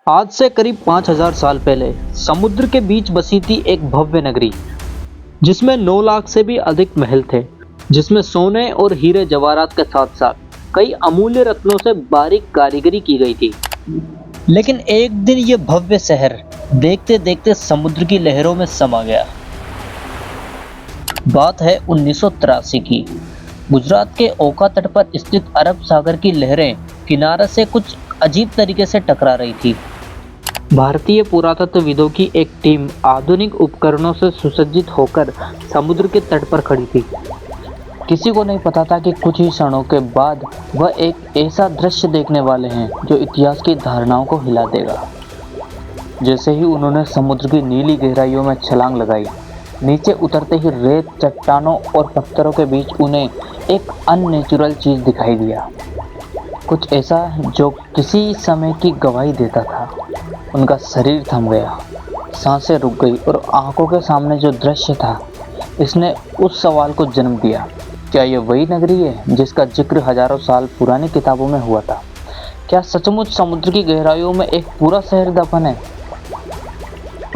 आज से करीब 5000 साल पहले समुद्र के बीच बसी थी एक भव्य नगरी, जिसमें 9 लाख से भी अधिक महल थे, जिसमें सोने और हीरे जवाहरात के साथ साथ कई अमूल्य रत्नों से बारीक कारीगरी की गई थी। लेकिन एक दिन ये भव्य शहर देखते देखते समुद्र की लहरों में समा गया। बात है 1983 की। गुजरात के ओखा तट पर स्थित अरब सागर की लहरें किनारे से कुछ अजीब तरीके से टकरा रही थी। भारतीय पुरातत्वविदों की एक टीम आधुनिक उपकरणों से सुसज्जित होकर समुद्र के तट पर खड़ी थी। किसी को नहीं पता था कि कुछ ही क्षणों के बाद वह एक ऐसा दृश्य देखने वाले हैं जो इतिहास की धारणाओं को हिला देगा। जैसे ही उन्होंने समुद्र की नीली गहराइयों में छलांग लगाई, नीचे उतरते ही रेत, चट्टानों और पत्थरों के बीच उन्हें एक अननेचुरल चीज दिखाई दिया। कुछ ऐसा जो किसी समय की गवाही देता था। उनका शरीर थम गया, सांसें रुक गई और आंखों के सामने जो दृश्य था, इसने उस सवाल को जन्म दिया, क्या यह वही नगरी है जिसका जिक्र हजारों साल पुरानी किताबों में हुआ था? क्या सचमुच समुद्र की गहराइयों में एक पूरा शहर दफन है?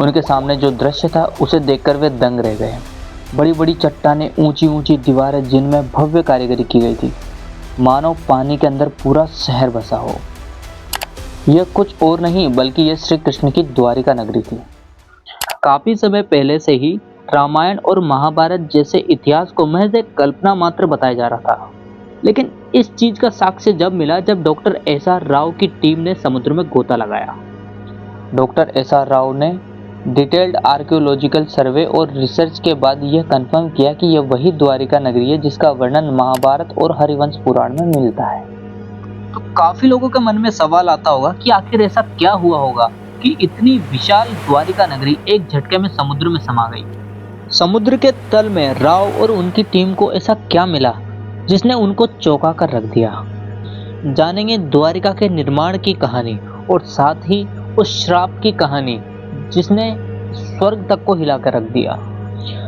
उनके सामने जो दृश्य था उसे देखकर वे दंग रह गए। बड़ी बड़ी चट्टानें, ऊंची ऊंची दीवारें जिनमें भव्य कारीगरी की गई थी, मानो पानी के अंदर पूरा शहर बसा हो। यह कुछ और नहीं बल्कि यह श्री कृष्ण की द्वारिका नगरी थी। काफी समय पहले से ही रामायण और महाभारत जैसे इतिहास को महज एक कल्पना मात्र बताया जा रहा था, लेकिन इस चीज का साक्ष्य जब मिला जब डॉक्टर एस.आर. राव की टीम ने समुद्र में गोता लगाया। Doctor SR. राव ने डिटेल्ड आर्कियोलॉजिकल सर्वे और रिसर्च के बाद यह कंफर्म किया कि यह वही द्वारिका नगरी है जिसका वर्णन महाभारत और हरिवंश पुराण में मिलता है। तो काफी लोगों के मन में सवाल आता होगा कि आखिर ऐसा क्या हुआ होगा कि इतनी विशाल द्वारिका नगरी एक झटके में समुद्र में समा गई। समुद्र के तल में राव और उनकी टीम को ऐसा क्या मिला जिसने उनको चौंका कर रख दिया। जानेंगे द्वारिका के निर्माण की कहानी और साथ ही उस श्राप की कहानी जिसने स्वर्ग तक को हिला कर रख दिया।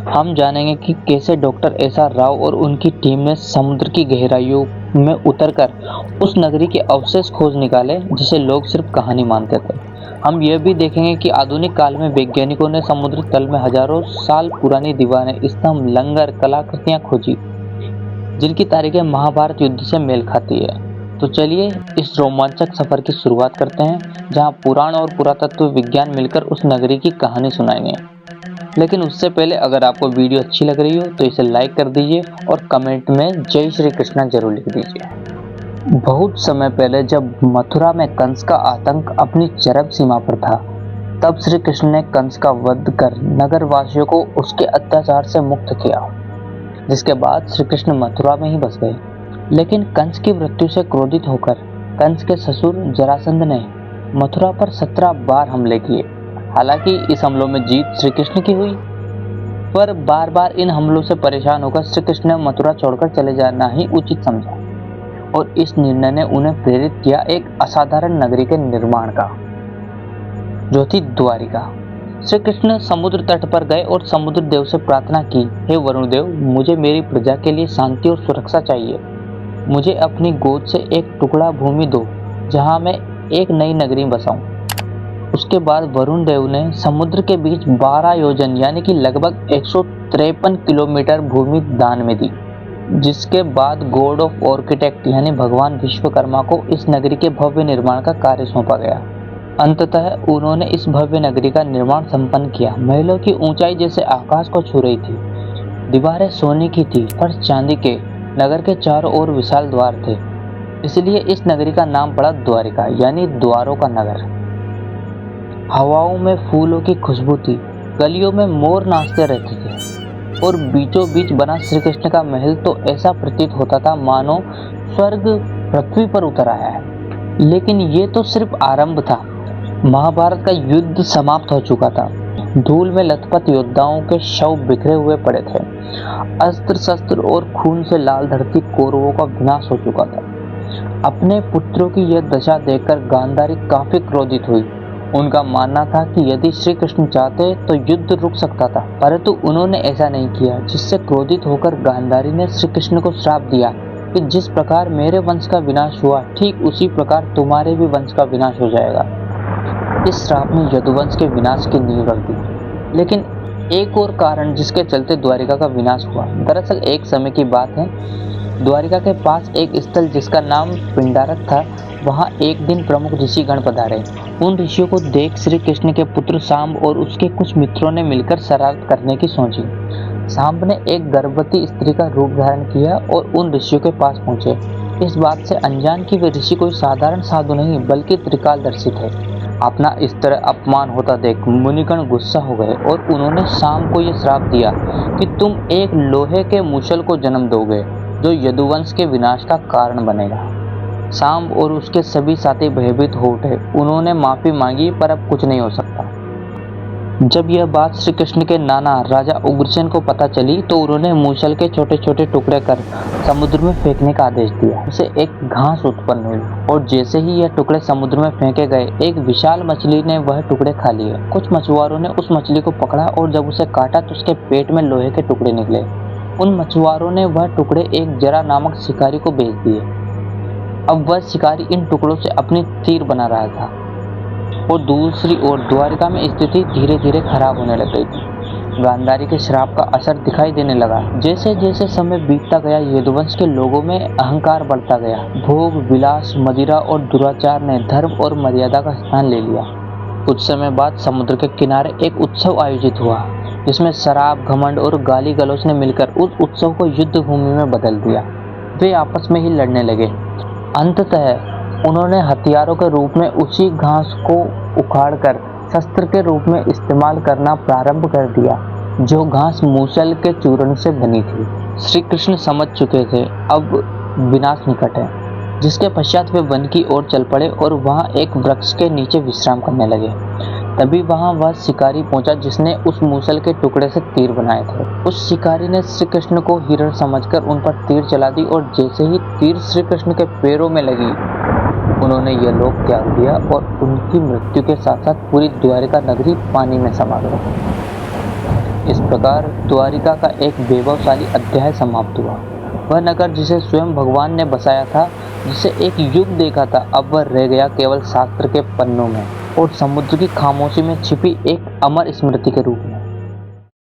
हम जानेंगे कि कैसे डॉक्टर एस.आर. राव और उनकी टीम ने समुद्र की गहराइयों में उतरकर उस नगरी के अवशेष खोज निकाले जिसे लोग सिर्फ कहानी मानते थे। हम यह भी देखेंगे कि आधुनिक काल में वैज्ञानिकों ने समुद्र तल में हजारों साल पुरानी दीवारें, स्तंभ, लंगर, कलाकृतियां खोजी जिनकी तारीखें महाभारत युद्ध से मेल खाती है। तो चलिए इस रोमांचक सफर की शुरुआत करते हैं, जहां पुराण और पुरातत्व विज्ञान मिलकर उस नगरी की कहानी सुनाएंगे। लेकिन उससे पहले अगर आपको वीडियो अच्छी लग रही हो तो इसे लाइक कर दीजिए और कमेंट में जय श्री कृष्णा जरूर लिख दीजिए। बहुत समय पहले जब मथुरा में कंस का आतंक अपनी चरम सीमा पर था, तब श्री कृष्ण ने कंस का वध कर नगर वासियों को उसके अत्याचार से मुक्त किया, जिसके बाद श्री कृष्ण मथुरा में ही बस गए। लेकिन कंस की मृत्यु से क्रोधित होकर कंस के ससुर जरासंध ने मथुरा पर 17 बार हमले किए। हालांकि इस हमलों में जीत श्री कृष्ण की हुई, पर बार बार इन हमलों से परेशान होकर श्री कृष्ण ने मथुरा छोड़कर चले जाना ही उचित समझा और इस निर्णय ने उन्हें प्रेरित किया एक असाधारण नगरी के निर्माण का, जो थी द्वारिका। श्री कृष्ण समुद्र तट पर गए और समुद्र देव से प्रार्थना की, हे वरुण देव, मुझे मेरी प्रजा के लिए शांति और सुरक्षा चाहिए। मुझे अपनी गोद से एक टुकड़ा भूमि दो जहां मैं एक नई नगरी बसाऊं। उसके बाद वरुण देव ने समुद्र के बीच 12 योजन यानी कि लगभग 153 किलोमीटर भूमि दान में दी, जिसके बाद गॉड ऑफ आर्किटेक्ट यानी भगवान विश्वकर्मा को इस नगरी के भव्य निर्माण का कार्य सौंपा गया। अंततः उन्होंने इस भव्य नगरी का निर्माण संपन्न किया। महलों की ऊंचाई जैसे आकाश को छू रही थी, दीवारें सोने की थी, फर्श चांदी के। नगर के चारों ओर विशाल द्वार थे, इसलिए इस नगरी का नाम पड़ा द्वारिका यानी द्वारों का नगर। हवाओं में फूलों की खुशबू थी, गलियों में मोर नाचते रहते थे और बीचों बीच बना श्री कृष्ण का महल तो ऐसा प्रतीत होता था मानो स्वर्ग पृथ्वी पर उतर आया है। लेकिन ये तो सिर्फ आरंभ था। महाभारत का युद्ध समाप्त हो चुका था। धूल में लथपथ योद्धाओं के शव बिखरे हुए पड़े थे। अस्त्र शस्त्र और खून से लाल धरती कौरवों का विनाश हो चुका था। अपने पुत्रों की यह दशा देखकर गांधारी काफी क्रोधित हुई। उनका मानना था कि यदि श्री कृष्ण चाहते तो युद्ध रुक सकता था, परंतु उन्होंने ऐसा नहीं किया, जिससे क्रोधित होकर गांधारी ने श्री कृष्ण को श्राप दिया कि जिस प्रकार मेरे वंश का विनाश हुआ, ठीक उसी प्रकार तुम्हारे भी वंश का विनाश हो जाएगा। इस श्राप ने यदुवंश के विनाश की नींव रख दी। लेकिन एक और कारण जिसके चलते द्वारिका का विनाश हुआ। दरअसल एक समय की बात है, द्वारिका के पास एक स्थल जिसका नाम पिंडारक था, वहां एक दिन प्रमुख ऋषिगण पधारे। उन ऋषियों को देख श्री कृष्ण के पुत्र सांब और उसके कुछ मित्रों ने मिलकर शरारत करने की सोची। सांब ने एक गर्भवती स्त्री का रूप धारण किया और उन ऋषियों के पास पहुंचे। इस बात से अनजान कि वे ऋषि कोई साधारण साधु नहीं बल्कि त्रिकालदर्शी थे। अपना इस तरह अपमान होता देख मुनिगण गुस्सा हो गए और उन्होंने सांब को यह श्राप दिया कि तुम एक लोहे के मूसल को जन्म दोगे जो यदुवंश के विनाश का कारण बनेगा। सांब और उसके सभी साथी भयभीत हो उठे। उन्होंने माफी मांगी पर अब कुछ नहीं हो सकता। जब यह बात श्री कृष्ण के नाना राजा उग्रसेन को पता चली तो उन्होंने मूसल के छोटे छोटे टुकड़े कर समुद्र में फेंकने का आदेश दिया। उसे एक घास उत्पन्न हुई और जैसे ही यह टुकड़े समुद्र में फेंके गए, एक विशाल मछली ने वह टुकड़े खा लिए। कुछ मछुआरों ने उस मछली को पकड़ा और जब उसे काटा तो उसके पेट में लोहे के टुकड़े निकले। उन मछुआरों ने वह टुकड़े एक जरा नामक शिकारी को बेच दिए। अब वह शिकारी इन टुकड़ों से अपनी तीर बना रहा था और दूसरी ओर द्वारिका में स्थिति धीरे धीरे खराब होने लग गई थी। गांधारी के श्राप का असर दिखाई देने लगा। जैसे जैसे समय बीतता गया, यदुवंश के लोगों में अहंकार बढ़ता गया। भोग, विलास, मदिरा और दुराचार ने धर्म और मर्यादा का स्थान ले लिया। कुछ समय बाद समुद्र के किनारे एक उत्सव आयोजित हुआ जिसमें शराब, घमंड और गाली गलौज ने मिलकर उस उत्सव को युद्ध भूमि में बदल दिया। वे आपस में ही लड़ने लगे। अंततः उन्होंने हथियारों के रूप में उसी घास को उखाड़कर शस्त्र के रूप में इस्तेमाल करना प्रारंभ कर दिया, जो घास मूसल के चूर्ण से बनी थी। श्री कृष्ण समझ चुके थे अब विनाश निकट है, जिसके पश्चात वे वन की ओर चल पड़े और वहां एक वृक्ष के नीचे विश्राम करने लगे। तभी वहां वह शिकारी पहुंचा जिसने उस मूसल के टुकड़े से तीर बनाए थे। उस शिकारी ने श्री कृष्ण को हिरण समझकर उन पर तीर चला दी और जैसे ही तीर श्री कृष्ण के पैरों में लगी, उन्होंने यह लोक त्याग दिया और उनकी मृत्यु के साथ साथ पूरी द्वारिका नगरी पानी में समा गई। इस प्रकार द्वारिका का एक वैभवशाली अध्याय समाप्त हुआ। वह नगर जिसे स्वयं भगवान ने बसाया था, जिसे एक युग देखा था, अब वह रह गया केवल शास्त्र के पन्नों में और समुद्र की खामोशी में छिपी एक अमर स्मृति के रूप में।